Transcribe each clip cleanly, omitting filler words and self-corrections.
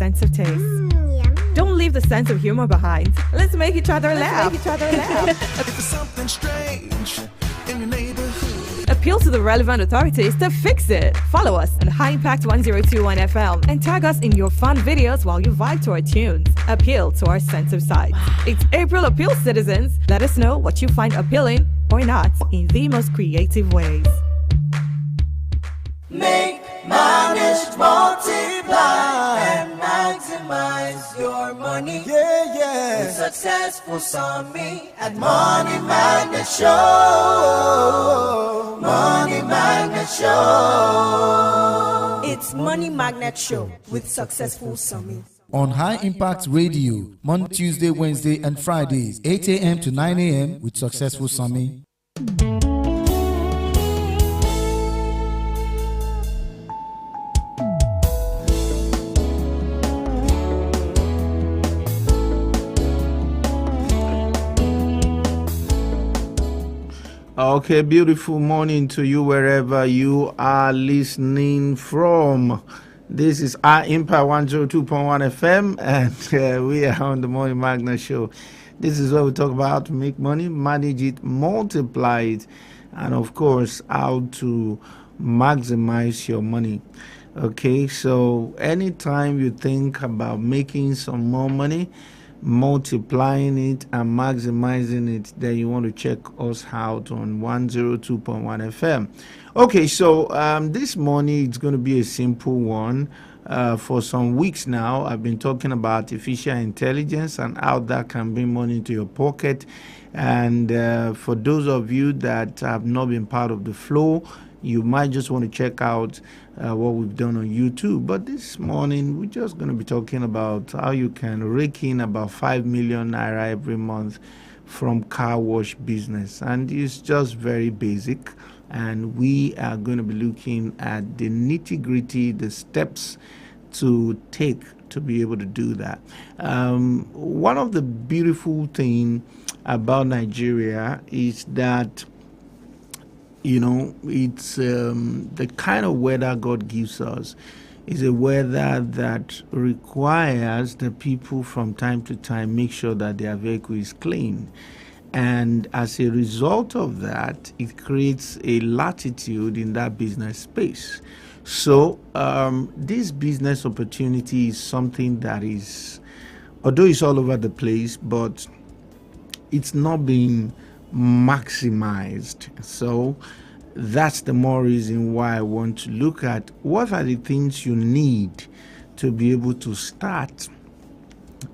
sense of taste. Don't leave the sense of humor behind. Let's make each other laugh. There's something strange in your neighborhood. Appeal to the relevant authorities to fix it. Follow us on High Impact 1021 FM and tag us in your fun videos while you vibe to our tunes. Appeal to our sense of sight. It's April Appeal, citizens. Let us know what you find appealing or not in the most creative ways. Make, manage, multiply, and maximize your money. Yeah. With successful summit at Money Magnet Show. Money Magnet Show. It's Money Magnet Show with Successful Summit. On High Impact Radio, Monday, Tuesday, Wednesday, and Fridays, 8 a.m. to 9 a.m. with Successful Summit. Okay, beautiful morning to you wherever you are listening from. This is our Impact 102.1 FM, and we are on the Money Magnet Show. This is where we talk about how to make money, manage it, multiply it, and of course, how to maximize your money. Okay, so anytime you think about making some more money, multiplying it and maximizing it, then you want to check us out on 102.1 FM. Okay, so this morning it's going to be a simple one. For some weeks now, I've been talking about artificial intelligence and how that can bring money into your pocket. And for those of you that have not been part of the flow, you might just want to check out what we've done on YouTube. But this morning, we're just going to be talking about how you can rake in about 5 million naira every month from car wash business. And it's just very basic. And we are going to be looking at the nitty-gritty, the steps to take to be able to do that. One of the beautiful things about Nigeria is that it's the kind of weather God gives us is a weather that requires the people from time to time make sure that their vehicle is clean. And as a result of that, it creates a latitude in that business space. So this business opportunity is something that is, although it's all over the place, but it's not being maximized. So that's the more reason why I want to look at what are the things you need to be able to start,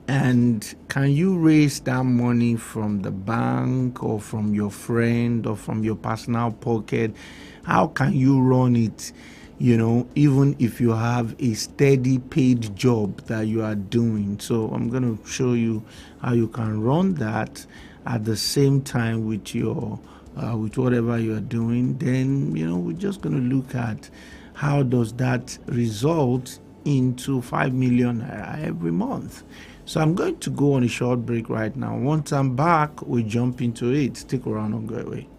and can you raise that money from the bank or from your friend or from your personal pocket? How can you run it, even if you have a steady paid job that you are doing? So I'm going to show you how you can run that at the same time with your with whatever you're doing. Then we're just going to look at how does that result into 5 million every month. So I'm going to go on a short break right now. Once I'm back, we jump into it. Stick around, don't go away.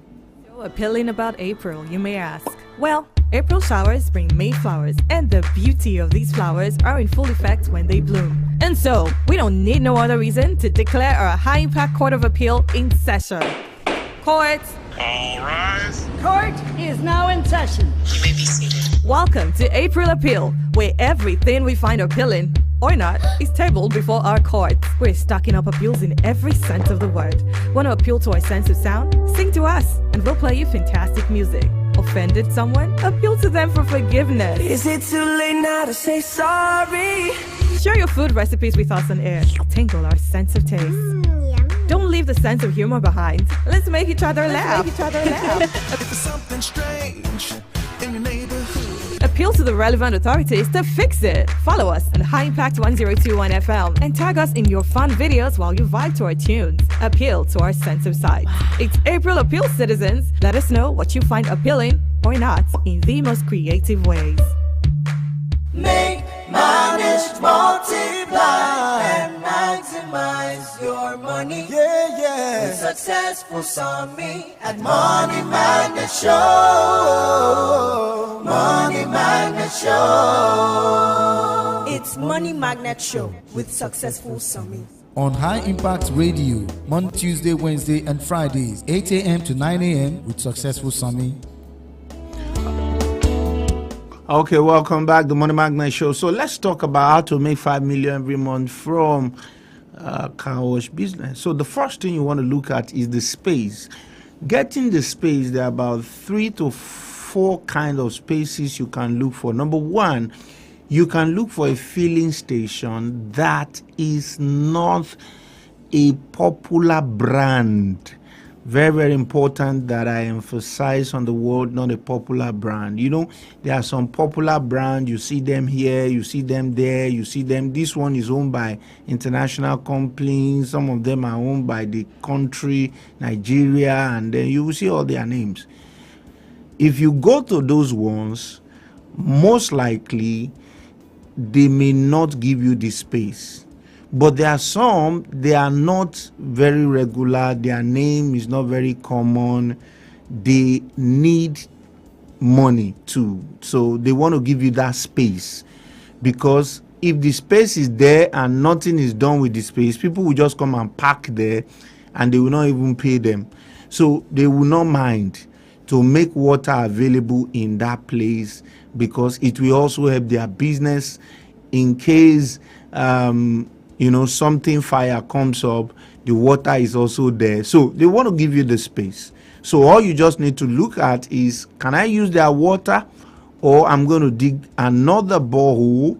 So appealing about April, you may ask. Well, April showers bring May flowers, and the beauty of these flowers are in full effect when they bloom. And so, we don't need no other reason to declare our High Impact Court of Appeal in session. Court! All rise. Court is now in session. You may be seated. Welcome to April Appeal, where everything we find appealing or not is tabled before our court. We're stacking up appeals in every sense of the word. Want to appeal to our sense of sound? Sing to us, and we'll play you fantastic music. Offended someone? Appeal to them for forgiveness. Is it too late now to say sorry? Share your food recipes with us on air. Tingle our sense of taste. Don't leave the sense of humor behind. Let's make each other laugh. There's something strange in your neighborhood. Appeal to the relevant authorities to fix it. Follow us on High Impact 1021 FM and tag us in your fun videos while you vibe to our tunes. Appeal to our sense of sight. It's April Appeal, citizens. Let us know what you find appealing or not in the most creative ways. Make, manage, multiply, and maximize your money. Yeah. With successful Sammy at Money Magnet Show. Money Magnet Show. It's Money Magnet Show with Successful Sammy. On High Impact Radio, Monday, Tuesday, Wednesday, and Fridays, 8 a.m. to 9 a.m. with Successful Sammy. Okay, welcome back to Money Magnet Show. So let's talk about how to make 5 million every month from car wash business. So the first thing you want to look at is the space. Getting the space, there are about 3 to 4 kind of spaces you can look for. Number one, you can look for a filling station that is not a popular brand. Very, very important that I emphasize on the word, not a popular brand. You know, there are some popular brands. You see them here, you see them there, you see them. This one is owned by international companies. Some of them are owned by the country, Nigeria, and then you will see all their names. If you go to those ones, most likely they may not give you the space. But there are some, they are not very regular, their name is not very common, they need money too. So they want to give you that space, because if the space is there and nothing is done with the space, people will just come and park there and they will not even pay them. So they will not mind to make water available in that place, because it will also help their business in case something fire comes up, the water is also there. So they want to give you the space. So all you just need to look at is, can I use their water, or I'm going to dig another borehole,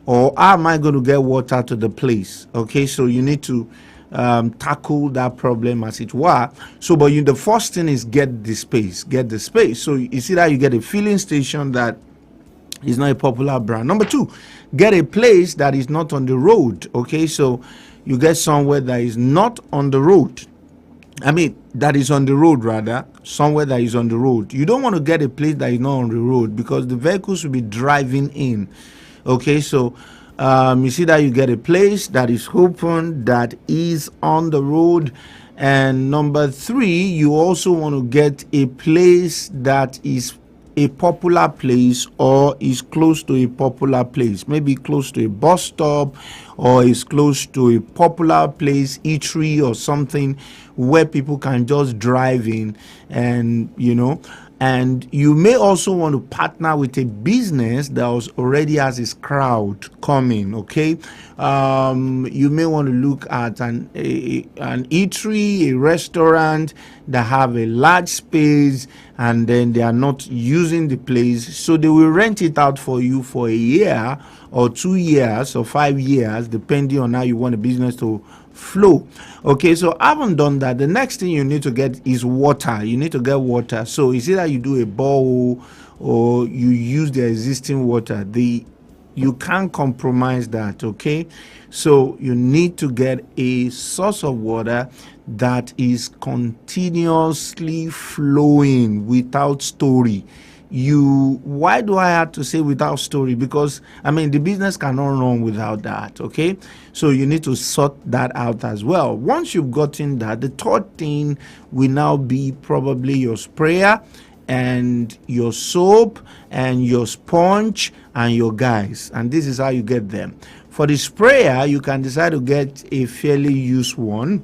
or how am I going to get water to the place? Okay, so you need to tackle that problem, as it were. So, but the first thing is get the space. So you see that you get a filling station that is not a popular brand. Number two, get a place that is not on the road. Okay, so you get somewhere that is not on the road. That is on the road, rather, somewhere that is on the road. You don't want to get a place that is not on the road, because the vehicles will be driving in. Okay, so you see that you get a place that is open, that is on the road. And number three, you also want to get a place that is a popular place, or is close to a popular place, maybe close to a bus stop, or is close to a popular place, eatery or something, where people can just drive in. And and you may also want to partner with a business that already has its crowd coming. Okay, you may want to look at an eatery, a restaurant that have a large space, and then they are not using the place, so they will rent it out for you for a year or 2 years or 5 years, depending on how you want the business to flow. Okay, so I haven't done that. The next thing you need to get is water. You need to get water. So it's either you do a borehole or you use the existing water. You can't compromise that. Okay, so you need to get a source of water that is continuously flowing without story. Why do I have to say without story? Because the business cannot run without that. Okay, so you need to sort that out as well. Once you've gotten that, the third thing will now be probably your sprayer and your soap and your sponge and your guys, and this is how you get them. For the sprayer, you can decide to get a fairly used one.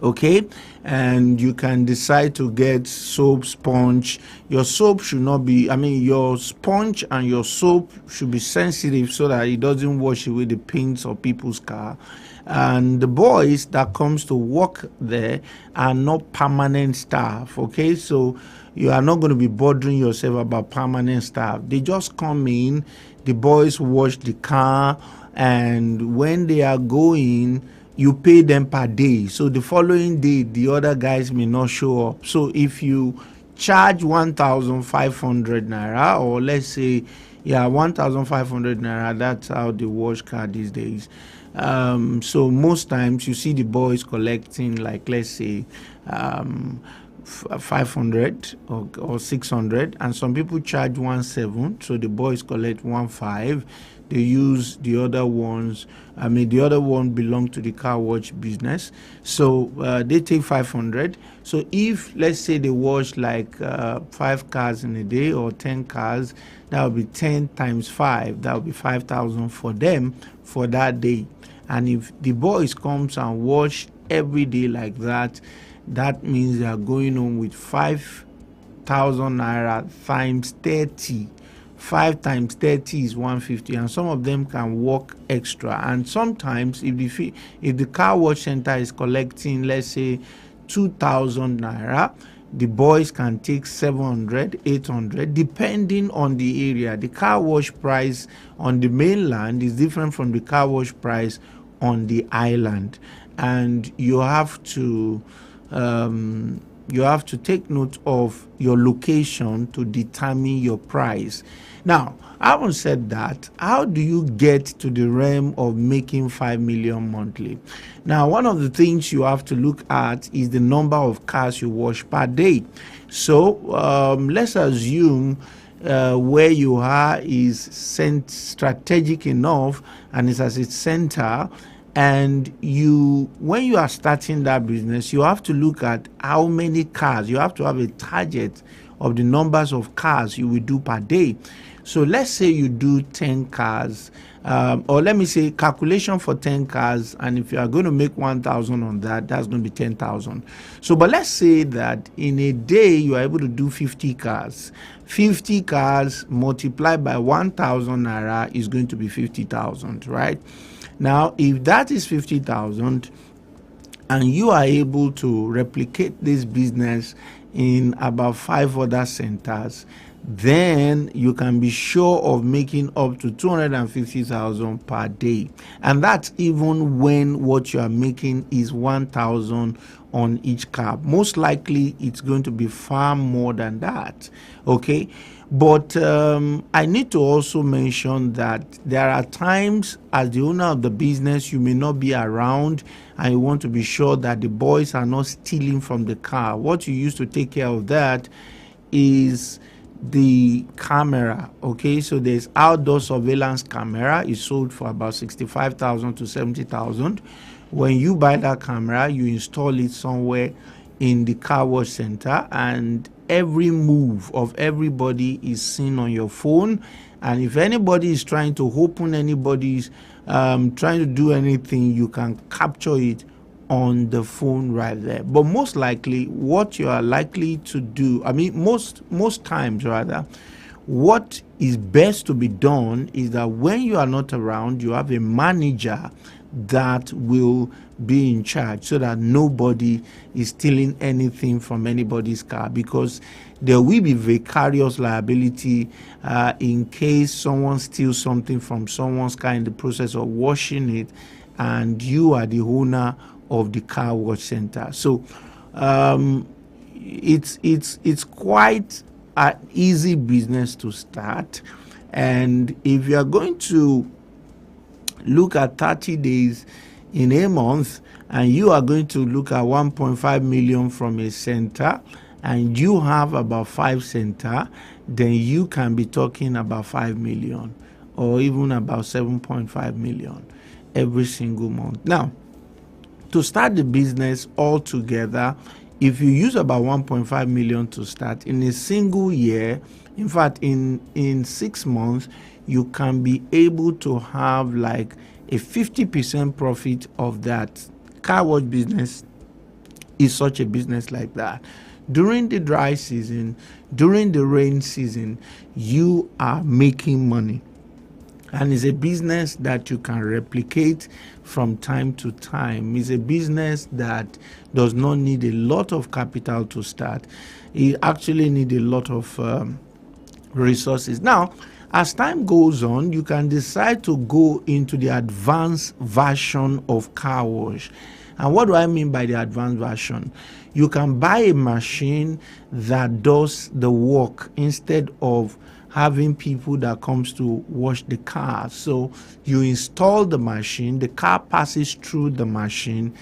Okay, and you can decide to get soap, sponge. Your soap should not be, your sponge and your soap should be sensitive, so that it doesn't wash away the paints of people's car. And the boys that comes to work there are not permanent staff. Okay, so you are not going to be bothering yourself about permanent staff. They just come in, the boys wash the car, and when they are going, you pay them per day. So the following day, the other guys may not show up. So if you charge 1,500 naira, or let's say, 1,500 naira, that's how they wash car these days. So most times you see the boys collecting, like, let's say, 500 or 600, and some people charge 1,700, so the boys collect 1,500. they use the other ones. I mean, the other one belong to the car wash business. So they take 500. So if, let's say, they wash like 5 cars in a day or 10 cars, that would be 10 times 5. That would be 5,000 for them for that day. And if the boys comes and wash every day like that, that means they are going on with 5,000 naira times 30. 5 times 30 is 150, and some of them can work extra. And sometimes if the car wash center is collecting, let's say, 2,000 naira, the boys can take 700, 800, depending on the area. The car wash price on the mainland is different from the car wash price on the island, and you have to take note of your location to determine your price. Now, having said that, how do you get to the realm of making 5 million monthly? Now, one of the things you have to look at is the number of cars you wash per day. So let's assume where you are is strategic enough and it's as its center. And when you are starting that business, you have to look at how many cars. You have to have a target of the numbers of cars you will do per day. So let's say you do 10 cars, or let me say calculation for 10 cars. And if you are going to make 1,000 on that, that's going to be 10,000. So, but let's say that in a day, you are able to do 50 cars. 50 cars multiplied by 1,000 naira is going to be 50,000, right? Now, if that is 50,000 and you are able to replicate this business in about 5 other centers, then you can be sure of making up to 250,000 per day. And that's even when what you are making is 1,000 on each car. Most likely it's going to be far more than that. Okay. But I need to also mention that there are times as the owner of the business, you may not be around and you want to be sure that the boys are not stealing from the car. What you use to take care of that is the camera. Okay, so there's outdoor surveillance camera. It's sold for about 65,000 to 70,000. When you buy that camera, you install it somewhere in the car wash center, and every move of everybody is seen on your phone. And if anybody is trying to open anybody's trying to do anything, you can capture it on the phone right there. But most likely what you are likely to do, I mean most times rather, what is best to be done is that when you are not around, you have a manager that will be in charge so that nobody is stealing anything from anybody's car, because there will be vicarious liability in case someone steals something from someone's car in the process of washing it and you are the owner of the car wash center. So it's quite an easy business to start. And if you are going to look at 30 days in a month and you are going to look at 1.5 million from a center and you have about 5 center, then you can be talking about 5 million or even about 7.5 million every single month. Now, to start the business altogether, if you use about 1.5 million to start in a single year, in fact, in 6 months, you can be able to have like a 50% profit of that. Car wash business is such a business like that. During the dry season, during the rain season, you are making money. And it's a business that you can replicate from time to time. It's a business that does not need a lot of capital to start. It actually needs a lot of resources. Now, as time goes on, you can decide to go into the advanced version of car wash. And what do I mean by the advanced version? You can buy a machine that does the work instead of having people that comes to wash the car. So you install the machine, the car passes through the machine,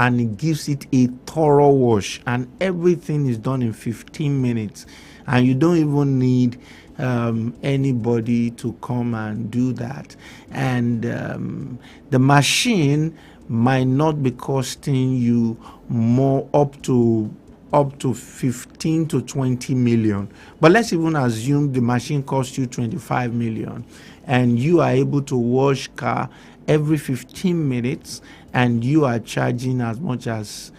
and it gives it a thorough wash, and everything is done in 15 minutes. and you don't even need anybody to come and do that. And the machine might not be costing you more, up to 15 to 20 million. But let's even assume the machine costs you 25 million, and you are able to wash car every 15 minutes, and you are charging as much as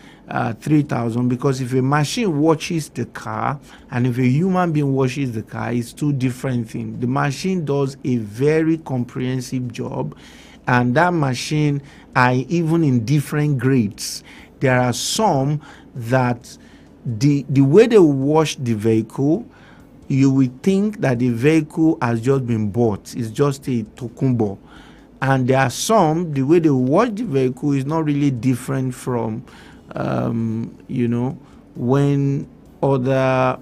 3,000, because if a machine washes the car and if a human being washes the car, it's two different things. The machine does a very comprehensive job, and that machine are even in different grades. There are some that the way they wash the vehicle, you would think that the vehicle has just been bought. It's just a tokumbo. And there are some, the way they wash the vehicle is not really different from when other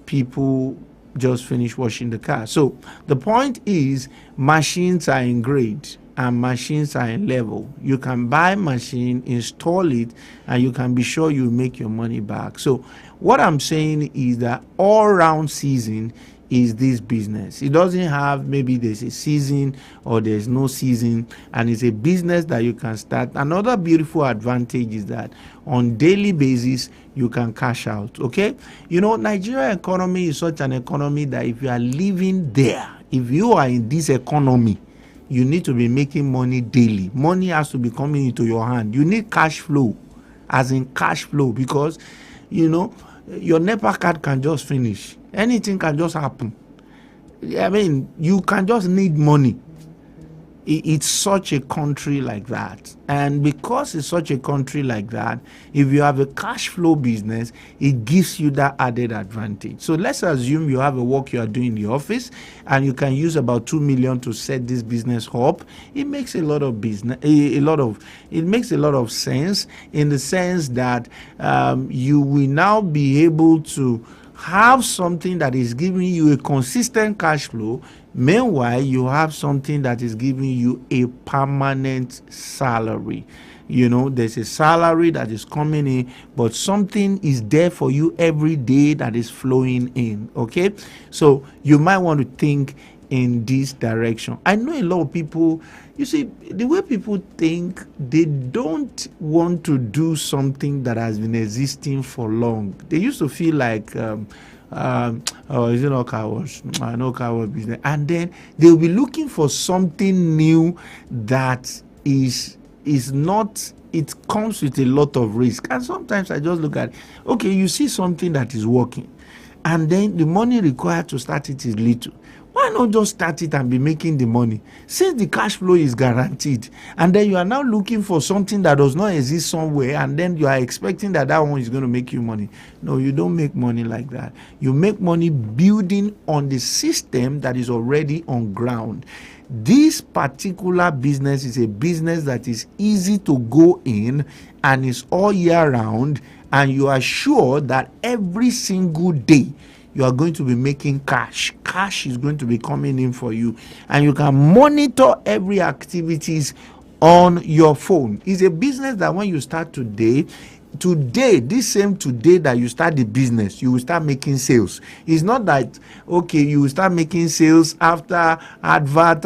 people just finish washing the car. So the point is, machines are in grade and machines are in level. You can buy machine, install it, and you can be sure you make your money back. So what I'm saying is that all round season is this business. It doesn't have maybe there's a season or there's no season, and it's a business that you can start. Another beautiful advantage is that on daily basis you can cash out. Okay, Nigeria economy is such an economy that if you are living there, if you are in this economy, you need to be making money daily. Money has to be coming into your hand. You need cash flow, as in cash flow, because your NEPA card can just finish. Anything can just happen. I mean, you can just need money. It's such a country like that. And because it's such a country like that, if you have a cash flow business, it gives you that added advantage. So let's assume you have a work you are doing in the office and you can use about 2 million to set this business up. It makes a lot of it makes a lot of sense, in the sense that you will now be able to have something that is giving you a consistent cash flow. Meanwhile, you have something that is giving you a permanent salary. There's a salary that is coming in, but something is there for you every day that is flowing in. Okay, so you might want to think in this direction. I know a lot of people, you see, the way people think, they don't want to do something that has been existing for long. They used to feel like is it not car wash? I know car wash business. And then they'll be looking for something new that is not, it comes with a lot of risk. And sometimes I just look at, okay, you see something that is working, and then the money required to start it is little. Why not just start it and be making the money, since the cash flow is guaranteed? And then you are now looking for something that does not exist somewhere, and then you are expecting that one is going to make you money. No, you don't make money like that. You make money building on the system that is already on ground. This particular business is a business that is easy to go in and is all year round, and you are sure that every single day you are going to be making cash. Cash is going to be coming in for you, and you can monitor every activities on your phone. It's a business that when you start today, this same today that you start the business, you will start making sales. It's not that, okay, you will start making sales after advert,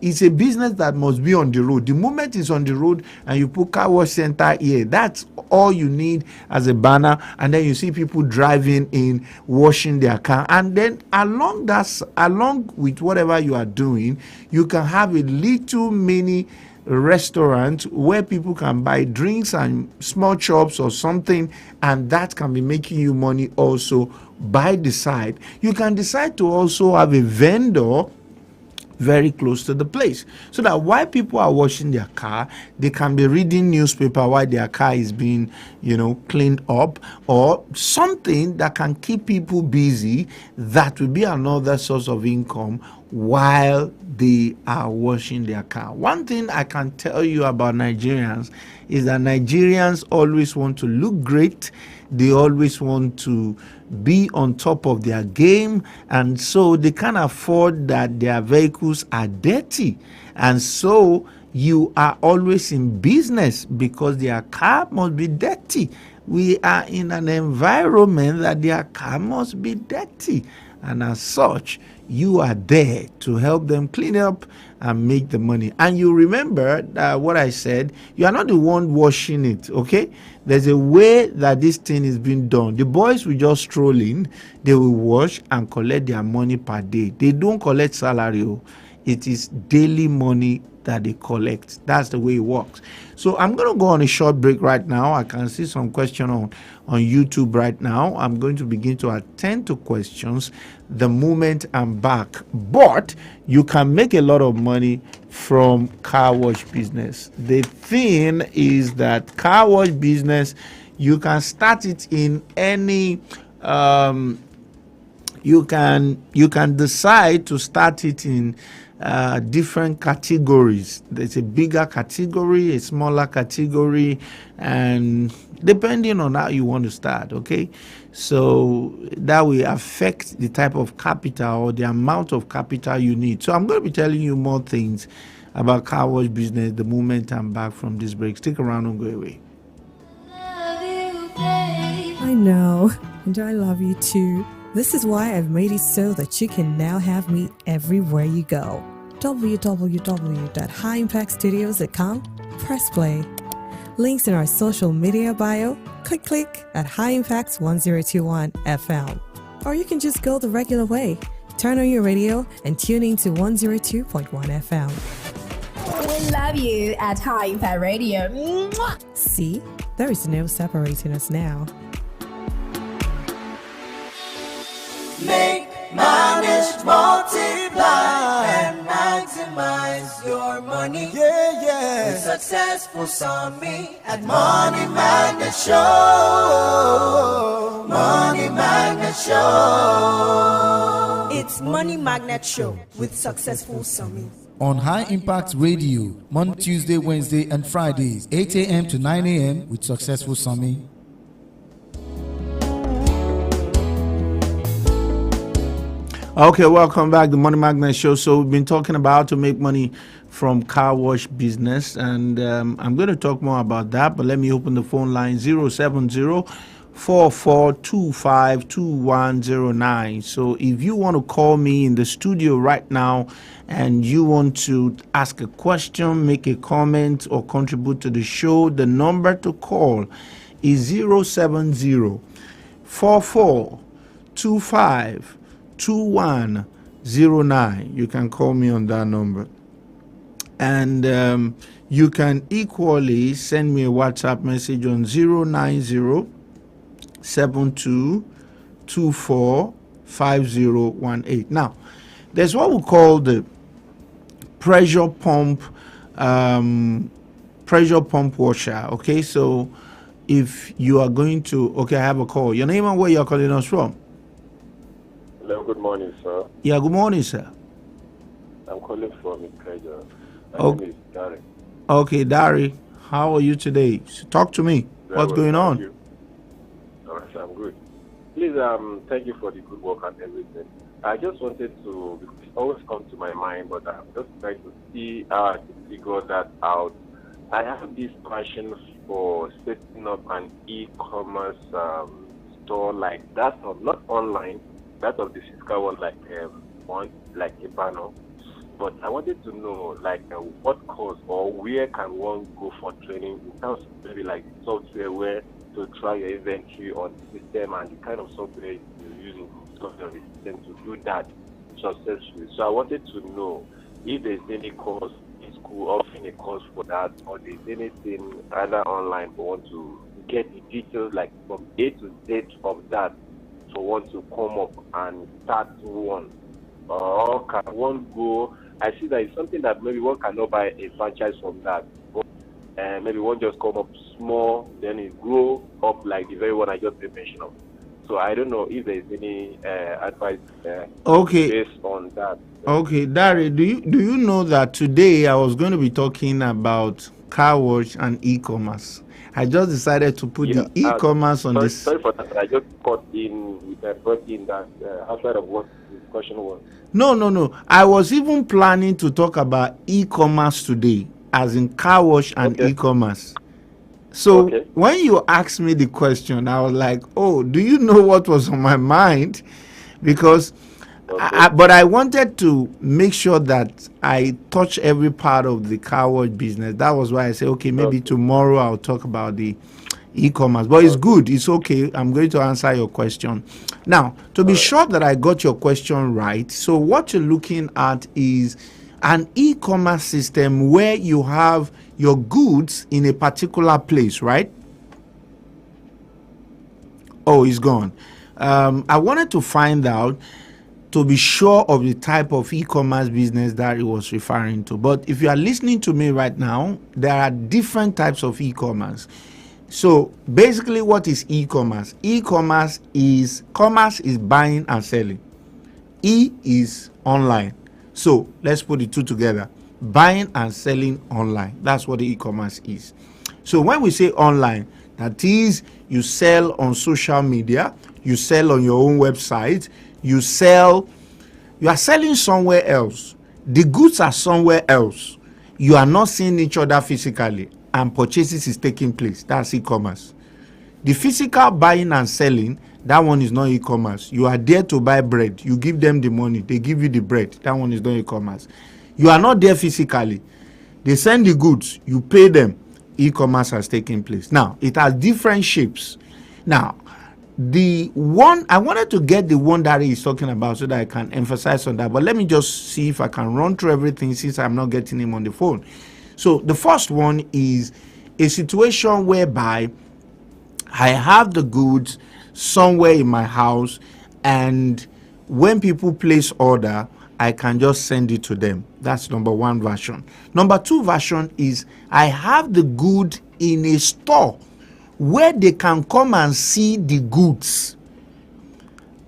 it's a business that must be on the road. The moment it's on the road and you put car wash center here, that's all you need as a banner, and then you see people driving in, washing their car, and then along with whatever you are doing, you can have a little mini restaurant where people can buy drinks and small chops or something, and that can be making you money also by the side. You can decide to also have a vendor very close to the place, so that while people are washing their car, they can be reading newspaper while their car is being cleaned up, or something that can keep people busy. That will be another source of income while they are washing their car. One thing I can tell you about Nigerians is that Nigerians always want to look great. They always want to be on top of their game, and so they can't afford that their vehicles are dirty, and so you are always in business because their car must be dirty. we are in an environment that their car must be dirty. And as such, you are there to help them clean up and make the money. And you remember what I said, you are not the one washing it, okay? There's a way that this thing is being done. The boys will just stroll in, they will wash and collect their money per day. They don't collect salary. It is daily money that they collect. That's the way it works. So I'm going to go on a short break right now. I can see some question on YouTube right now. I'm going to begin to attend to questions the moment I'm back. But you can make a lot of money from car wash business. The thing is that car wash business, you can start it in any you can decide to start it in different categories. There's a bigger category, a smaller category, and depending on how you want to start, okay? So that will affect the type of capital or the amount of capital you need. So I'm going to be telling you more things about car wash business the moment I'm back from this break. Stick around, don't go away. I know, and I love you too. This is why I've made it so that you can now have me everywhere you go. www.highimpactstudios.com. Press play. Links in our social media bio. Click at High Impact 1021 FM. Or you can just go the regular way. Turn on your radio and tune in to 102.1 FM. We love you at High Impact Radio. Mwah! See, there is no separating us now. Make, manage, multiply, and maximize your money. Yeah, yeah. With successful Sami at Money Magnet Show. Money Magnet Show. It's Money Magnet Show with Successful Sami. On High Impact Radio, Monday, Tuesday, Wednesday, and Fridays, 8 a.m. to 9 a.m. with Successful Sami. Okay, welcome back to the Money Magnet Show. So we've been talking about how to make money from car wash business, and I'm going to talk more about that, but let me open the phone line 070-4425-2109. So if you want to call me in the studio right now and you want to ask a question, make a comment, or contribute to the show, the number to call is 070-4425-2109. You can call me on that number. And you can equally send me a WhatsApp message on 090-7224-5018. Now, there's what we call the pressure pump washer. Okay, so if you are going to, okay, I have a call. Your name and where you're calling us from? Hello, good morning, sir. Yeah, good morning, sir. I'm calling from Ikeja. My Okay. name is Derek. Okay, Dari, how are you today? Talk to me. Very What's well, going thank on? you. All right, sir, I'm good. Please, thank you for the good work and everything. I just wanted to, because it always comes to my mind, but I'm just trying to see how I can figure that out. I have this passion for setting up an e-commerce store like that, of not online, that of the physical one, like one, like a banner. But I wanted to know, like, what course or where can one go for training in terms of maybe like software where to try your inventory on the system and the kind of software you're using software on the system to do that successfully. So I wanted to know if there's any course in school offering a course for that, or there's anything either online for one to get the details, like from A to Z of that, for one to come up and start one. Or can one go? I see that it's something that maybe one cannot buy a franchise from that. And maybe one just come up small, then it grow up like the very one I just mentioned of. So I don't know if there's any advice Okay. based on that. Okay, Dari, do you know that today I was going to be talking about car wash and e-commerce? I just decided to put the e-commerce on sorry, this. Sorry for that. I just brought in that outside of what the discussion was. No. I was even planning to talk about e-commerce today, as in car wash and Okay. e-commerce. So Okay. when you asked me the question, I was like, oh, do you know what was on my mind? Because but I wanted to make sure that I touch every part of the car wash business. That was why I said, okay, maybe tomorrow I'll talk about the e-commerce. But it's good. It's okay. I'm going to answer your question. Now, to be sure that I got your question right, so what you're looking at is an e-commerce system where you have your goods in a particular place, right? Oh, it's gone. I wanted to find out to be sure of the type of e-commerce business that it was referring to. But if you are listening to me right now, there are different types of e-commerce. So basically, what is e-commerce? E-commerce is buying and selling. E is online. So let's put the two together. Buying and selling online. That's what the e-commerce is. So when we say online, that is, you sell on social media, you sell on your own website, you are selling somewhere else. The goods are somewhere else. You are not seeing each other physically, and purchases is taking place. That's e-commerce. The physical buying and selling, that one is not e-commerce. You are there to buy bread. You give them the money. They give you the bread. That one is not e-commerce. You are not there physically. They send the goods. You pay them. E-commerce has taken place. Now, it has different shapes. Now, the one, I wanted to get the one that he's talking about so that I can emphasize on that. But let me just see if I can run through everything since I'm not getting him on the phone. So the first one is a situation whereby I have the goods somewhere in my house, and when people place order, I can just send it to them. That's number one version. Number two version is I have the good in a store where they can come and see the goods,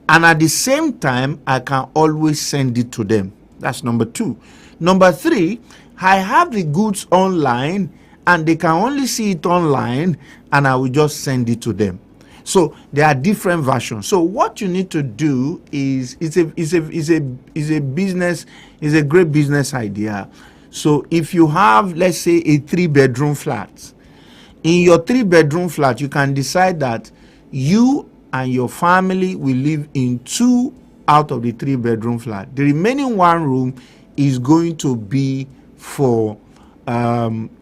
and at the same time I can always send it to them. That's number two. Number three, I have the goods online and they can only see it online, and I will just send it to them. So there are different versions. So what you need to do is it's a great business idea. So if you have, let's say, a 3-bedroom flat, in your 3-bedroom flat, you can decide that you and your family will live in 2 out of the 3-bedroom flat. The remaining 1 room is going to be for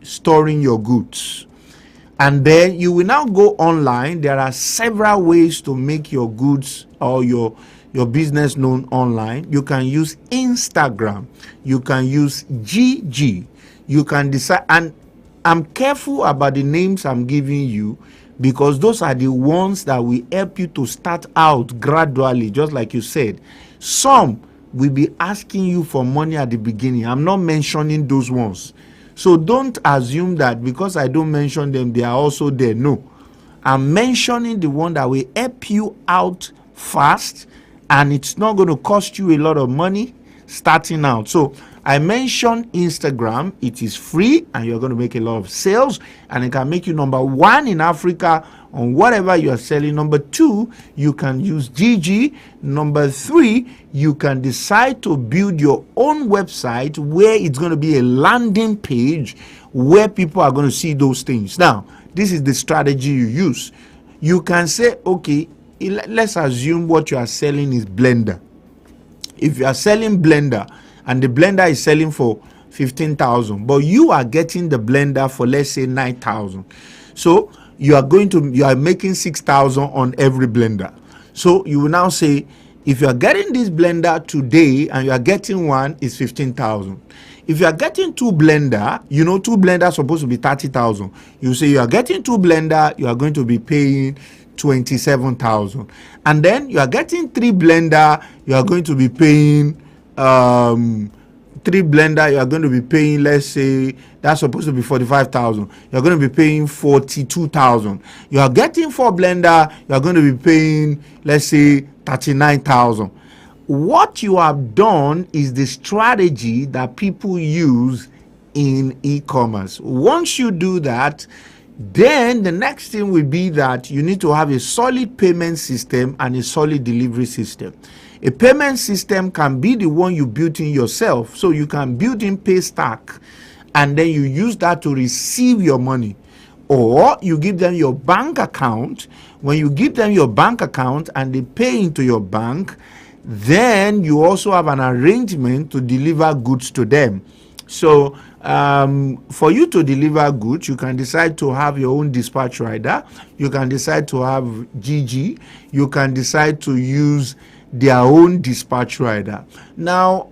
storing your goods. And then you will now go online. There are several ways to make your goods or your business known online. You can use Instagram. You can use GG. You can decide, and I'm careful about the names I'm giving you, because those are the ones that will help you to start out gradually, just like you said. Some will be asking you for money at the beginning. I'm not mentioning those ones. So don't assume that because I don't mention them, they are also there. No. I'm mentioning the one that will help you out fast, and it's not going to cost you a lot of money starting out. So I mentioned Instagram. It is free and you're going to make a lot of sales, and it can make you number 1 in Africa on whatever you're selling. Number 2, you can use GG. Number 3, you can decide to build your own website where it's going to be a landing page where people are going to see those things. Now, this is the strategy you use. You can say, okay, let's assume what you are selling is blender. If you are selling blender and the blender is selling for 15,000, but you are getting the blender for, let's say, 9,000. So you are making 6,000 on every blender. So you will now say, if you are getting this blender today and you are getting one, is 15,000. If you are getting 2 blender, 2 blenders supposed to be 30,000. You say you are getting 2 blender, you are going to be paying 27,000. And then you are getting 3 blender, you are going to be paying 3 blender, you are going to be paying, let's say, that's supposed to be 45,000. You're going to be paying 42,000. You are getting 4 blender, you are going to be paying, let's say, 39,000. What you have done is the strategy that people use in e-commerce. Once you do that, then the next thing will be that you need to have a solid payment system and a solid delivery system. A payment system can be the one you built in yourself. So you can build in Paystack, and then you use that to receive your money. or you give them your bank account. When you give them your bank account and they pay into your bank, then you also have an arrangement to deliver goods to them. So for you to deliver goods, you can decide to have your own dispatch rider. You can decide to have GG. You can decide to use their own dispatch rider. Now,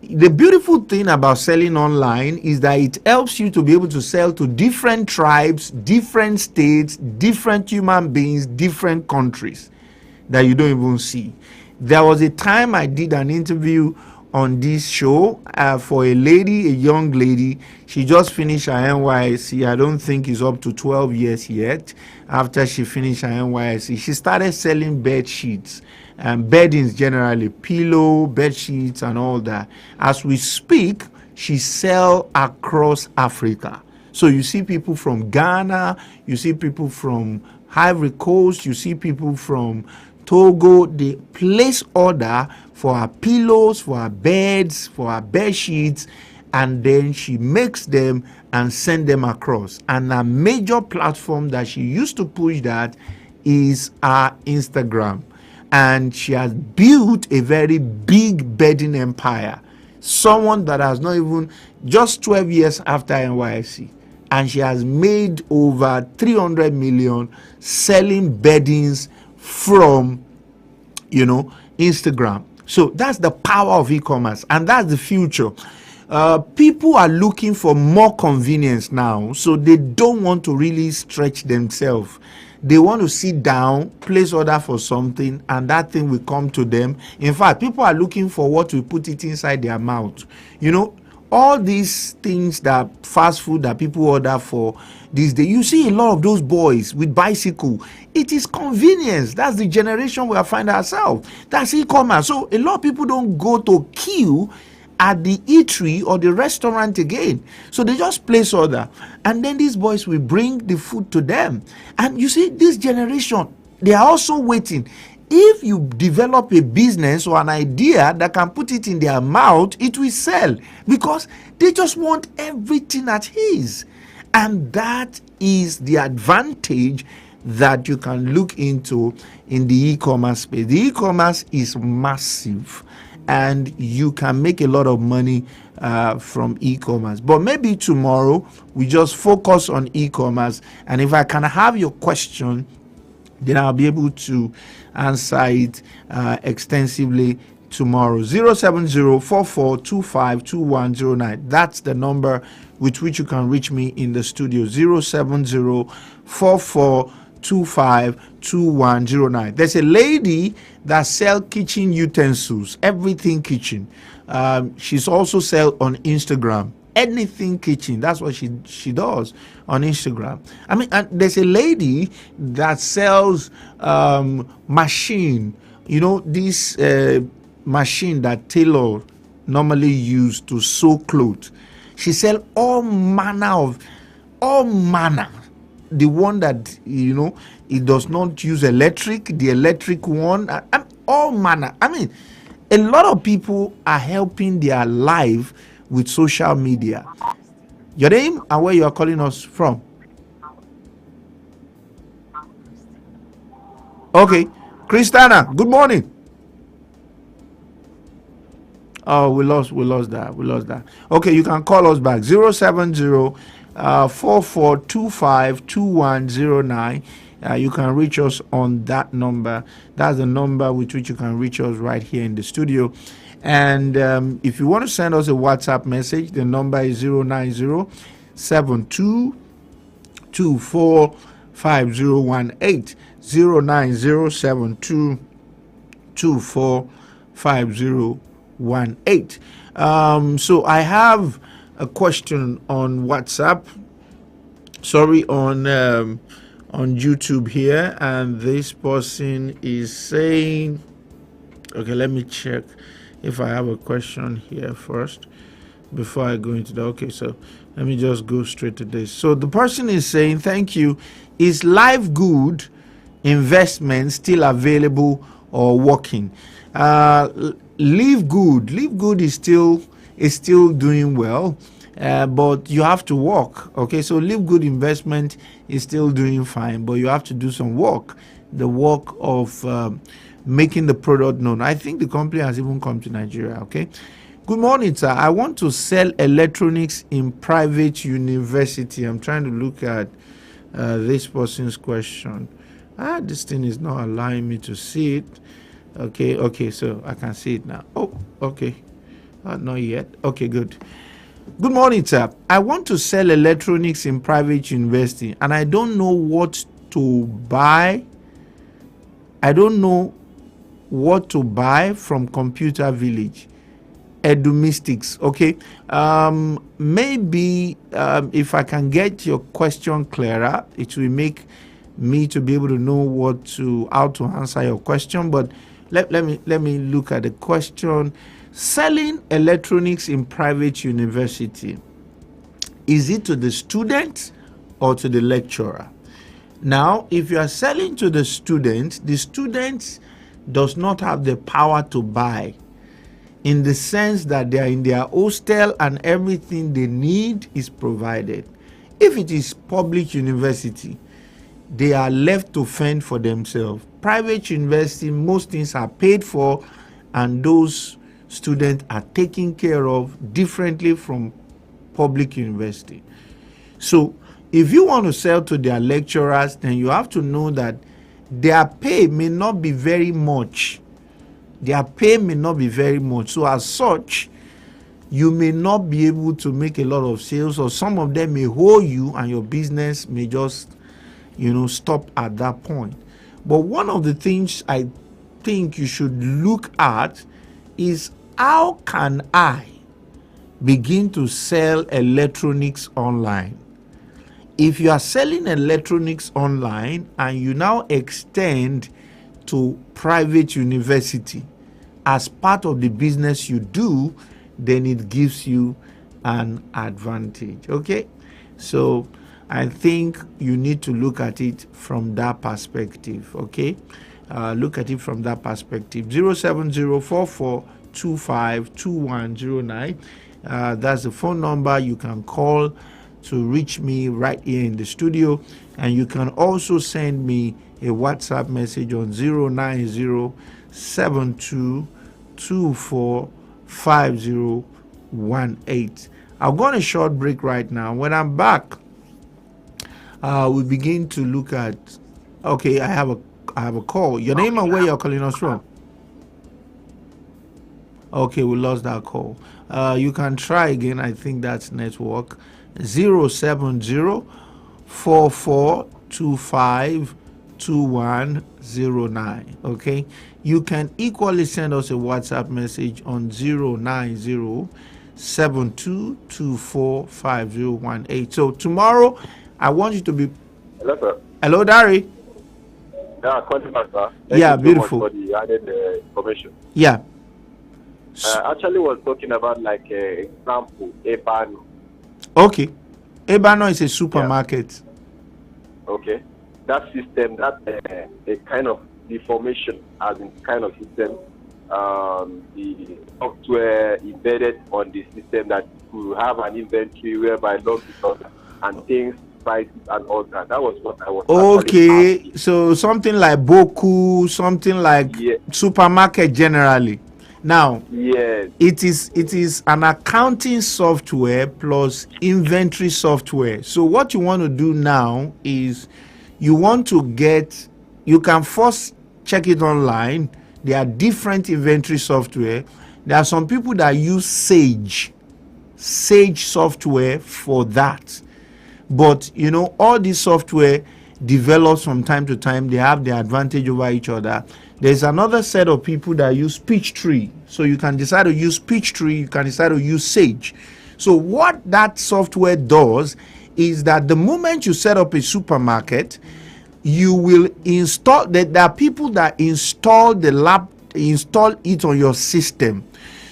the beautiful thing about selling online is that it helps you to be able to sell to different tribes, different states, different human beings, different countries that you don't even see. There was a time I did an interview on this show for a young lady. She just finished her NYSC. I don't think it's up to 12 years yet. After she finished her NYSC, she started selling bed sheets and beddings, generally pillow, bed sheets, and all that. As we speak, she sells across Africa. So you see people from Ghana, you see people from Ivory Coast, you see people from Togo. They place order for her pillows, for her beds, for her bed sheets, and then she makes them and send them across. And a major platform that she used to push that is her Instagram. And she has built a very big bedding empire. Someone that has not even just 12 years after NYSC. And she has made over 300 million selling beddings from, Instagram. So that's the power of e-commerce, and that's the future. People are looking for more convenience now, so they don't want to really stretch themselves. They want to sit down, place order for something, and that thing will come to them. In fact, people are looking for what will put it inside their mouth. All these things that fast food that people order for these days, you see a lot of those boys with bicycle. It is convenience. That's the generation we are finding ourselves. That's e-commerce. So a lot of people don't go to queue at the eatery or the restaurant again. So they just place order. And then these boys will bring the food to them. And you see, this generation, they are also waiting. If you develop a business or an idea that can put it in their mouth, it will sell, because they just want everything at ease. And that is the advantage that you can look into in the e-commerce space. The e-commerce is massive, and you can make a lot of money from e-commerce. But maybe tomorrow we just focus on e-commerce, and if I can have your question, then I'll be able to answer it extensively tomorrow. 070-4425-2109. That's the number with which you can reach me in the studio. 070-4425-2109. There's a lady that sells kitchen utensils, everything kitchen. She's also sell on Instagram. Anything kitchen, that's what she does on Instagram. I mean, and there's a lady that sells machine, this machine that tailor normally use to sew clothes. She sells all manner. The one that it does not use electric, the electric one, all manner. I mean, a lot of people are helping their life with social media. Your name and where you are calling us from? Okay, Christiana, good morning. Oh, we lost that. Okay, you can call us back. 070-4425-2109. You can reach us on that number. That's the number with which you can reach us right here in the studio. And if you want to send us a WhatsApp message, the number is 090-7224-5018. 090-7224-5018. So I have a question on WhatsApp. Sorry, on YouTube here, and this person is saying, okay, let me check if I have a question here first before I go into that. Okay, so let me just go straight to this. So the person is saying, thank you. Is Live Good investment still available or working? Live Good is still doing well. but you have to work. Okay, so Live Good Investment is still doing fine, but you have to do some work. The work of making the product known. I think the company has even come to Nigeria. Okay. Good morning, sir. I want to sell electronics in private university. I'm trying to look at this person's question. This thing is not allowing me to see it. Okay, so I can see it now. Oh, okay. Not yet. Okay, good. Good morning, sir. I want to sell electronics in private university and I don't know what to buy. I don't know what to buy from Computer Village. Edumistics. Okay, maybe if I can get your question clearer, it will make me to be able to know how to answer your question. But let me look at the question. Selling electronics in private university, is it to the student or to the lecturer? Now, if you are selling to the student does not have the power to buy, in the sense that they are in their hostel and everything they need is provided. If it is public university, they are left to fend for themselves. Private university, most things are paid for and those students are taken care of differently from public university. So if you want to sell to their lecturers, then you have to know that their pay may not be very much. So as such, you may not be able to make a lot of sales, or some of them may hold you and your business may just, stop at that point. But one of the things I think you should look at is, how can I begin to sell electronics online? If you are selling electronics online and you now extend to private university as part of the business you do, then it gives you an advantage. Okay, so I think you need to look at it from that perspective. Okay, look at it from that perspective. 07044252109. That's the phone number you can call to reach me right here in the studio, and you can also send me a WhatsApp message on 09072245018. I'll go on a short break right now. When I'm back, we begin to look at. Okay, I have a call. Your name and where you're calling us from? Okay, we lost that call. You can try again. I think that's network. 07044252109. Okay, you can equally send us a WhatsApp message on 09072245018. So tomorrow I want you to be. Hello, sir. Hello, Dari. Yeah, calling back, sir. Thank Yeah, you so beautiful. much for the added information. Yeah. Actually, was talking about like example, Ebano. Okay. Ebano is a supermarket. Okay, that system, that a kind of deformation as in kind of system, the software embedded on the system that could have an inventory whereby logs and things, prices and all that. That was what I was. Okay, so something like Boku, something like supermarket generally. Now, yes, it is an accounting software plus inventory software. So what you want to do now is you can first check it online. There are different inventory software. There are some people that use Sage software for that. But all this software develops from time to time. They have the advantage over each other. There's another set of people that use Peachtree. So you can decide to use Peachtree, you can decide to use Sage. So what that software does is that the moment you set up a supermarket, you will install that. There are people that install it on your system,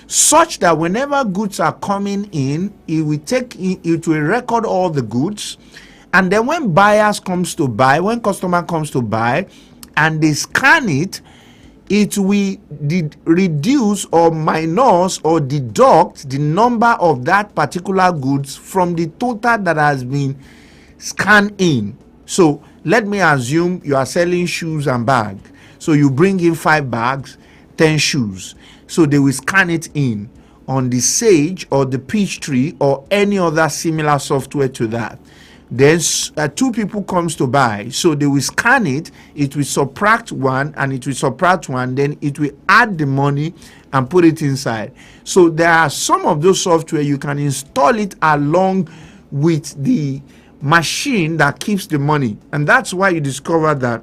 such that whenever goods are coming in, it will record all the goods, and then when customer comes to buy and they scan it, it will reduce or minus or deduct the number of that particular goods from the total that has been scanned in. So let me assume you are selling shoes and bags. So you bring in 5 bags, 10 shoes. So they will scan it in on the Sage or the Peachtree or any other similar software to that. Then 2 people comes to buy, so they will scan it, it will subtract 1 and it will subtract 1, then it will add the money and put it inside. So there are some of those software you can install it along with the machine that keeps the money, and that's why you discover that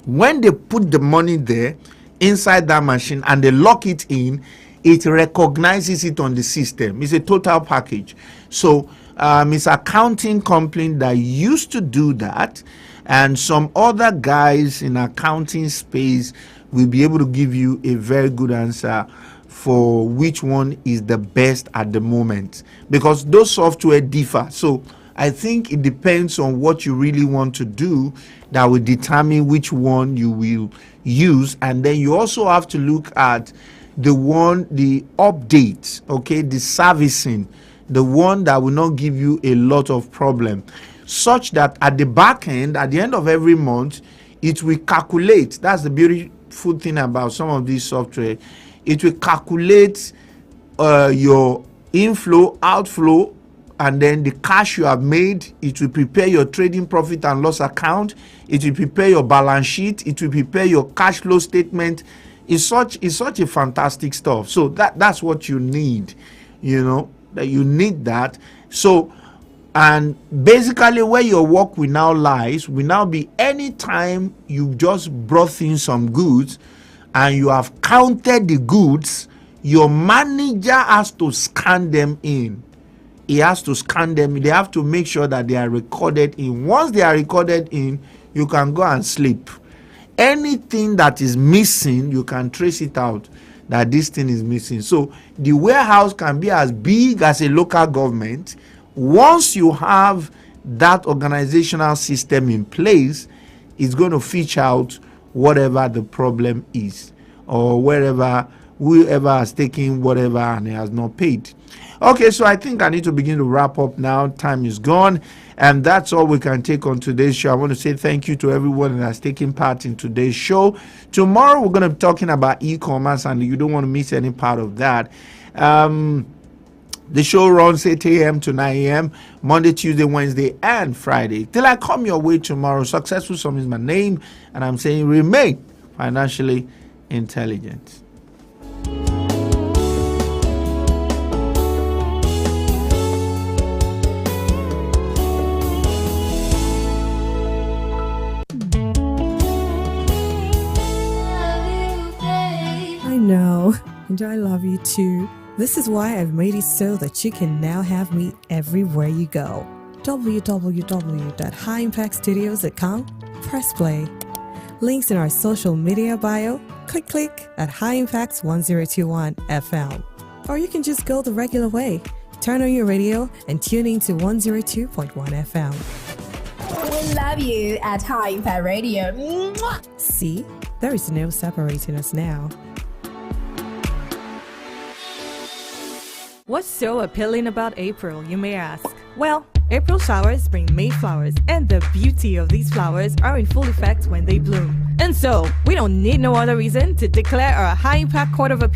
when they put the money there inside that machine and they lock it in, it recognizes it on the system. It's a total package. So it's accounting company that used to do that, and some other guys in accounting space will be able to give you a very good answer for which one is the best at the moment, because those software differ. So I think it depends on what you really want to do that will determine which one you will use. And then you also have to look at the updates, okay, the servicing, the one that will not give you a lot of problem, such that at the back end, at the end of every month, it will calculate. That's the beautiful thing about some of these software. It will calculate your inflow, outflow, and then the cash you have made. It will prepare your trading profit and loss account. It will prepare your balance sheet. It will prepare your cash flow statement. It's such a fantastic stuff. So that's what you need, that you need that. So, and basically where your work will now lies will now be anytime you've just brought in some goods and you have counted the goods, your manager has to scan them in. He has to scan them. They have to make sure that they are recorded in. Once they are recorded in, you can go and sleep. Anything that is missing, you can trace it out that this thing is missing. So the warehouse can be as big as a local government. Once you have that organizational system in place, it's going to fish out whatever the problem is, or whoever has taken whatever and has not paid. Okay, so I think I need to begin to wrap up now. Time is gone, and that's all we can take on today's show. I want to say thank you to everyone that has taken part in today's show. Tomorrow we're going to be talking about e-commerce, and you don't want to miss any part of that. The show runs 8 a.m. to 9 a.m. Monday, Tuesday, Wednesday, and Friday. Till I come your way tomorrow, Successful Some is my name, and I'm saying remain financially intelligent. No, and I love you too. This is why I've made it so that you can now have me everywhere you go. www.highimpactstudios.com. Press play. Links in our social media bio. Click at High Impacts 1021 FM. Or you can just go the regular way. Turn on your radio and tune in to 102.1 FM. We love you at High Impact Radio. Mwah! See, there is no separating us now. What's so appealing about April, you may ask? Well, April showers bring May flowers, and the beauty of these flowers are in full effect when they bloom. And so, we don't need no other reason to declare our High Impact Court of Appeal